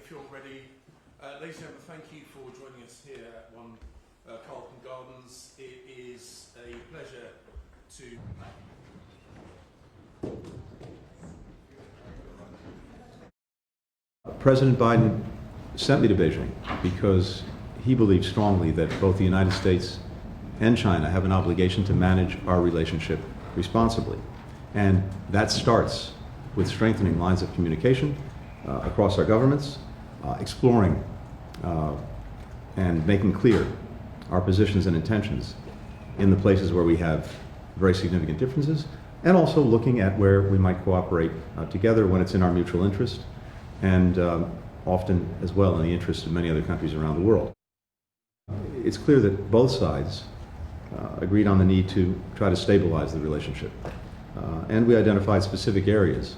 if you're ready. Ladies and gentlemen, thank you for joining us here at Carlton Gardens. It is a pleasure to... President Biden sent me to Beijing because he believes strongly that both the United States and China have an obligation to manage our relationship responsibly. And that starts with strengthening lines of communication across our governments, exploring and making clear our positions and intentions in the places where we have very significant differences, and also looking at where we might cooperate together when it's in our mutual interest, and often as well in the interest of many other countries around the world. It's clear that both sides agreed on the need to try to stabilize the relationship. And we identified specific areas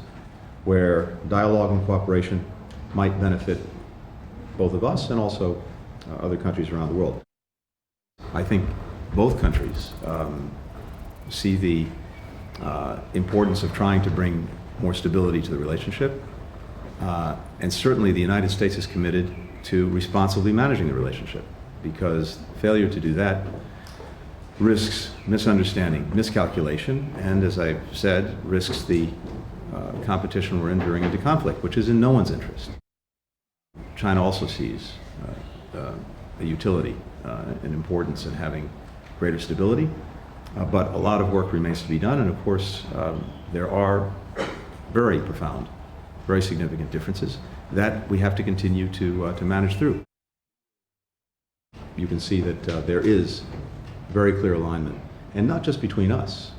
where dialogue and cooperation might benefit both of us and also other countries around the world. I think both countries see the importance of trying to bring more stability to the relationship. And certainly the United States is committed to responsibly managing the relationship, because failure to do that risks misunderstanding, miscalculation, and as I've said, risks the competition we're enduring into conflict, which is in no one's interest. China also sees a utility and importance in having greater stability, but a lot of work remains to be done, and of course there are very profound, very significant differences that we have to continue to manage through. You can see that there is very clear alignment, and not just between us,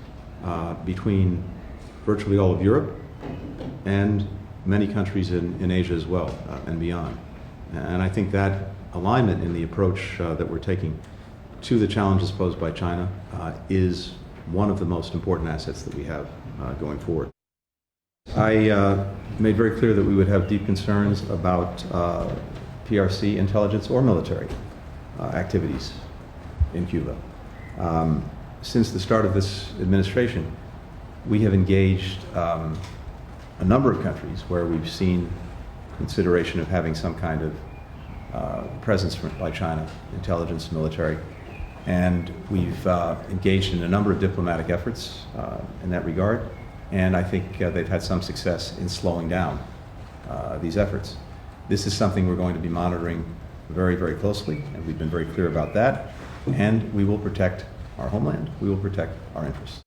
between virtually all of Europe and many countries in Asia as well, and beyond. And I think that alignment in the approach that we're taking to the challenges posed by China is one of the most important assets that we have going forward. I made very clear that we would have deep concerns about PRC intelligence or military activities in Cuba. Since the start of this administration, we have engaged a number of countries where we've seen consideration of having some kind of presence by China, intelligence, military, and we've engaged in a number of diplomatic efforts in that regard, and I think they've had some success in slowing down these efforts. This is something we're going to be monitoring very, very closely, and we've been very clear about that, and we will protect our homeland, we will protect our interests.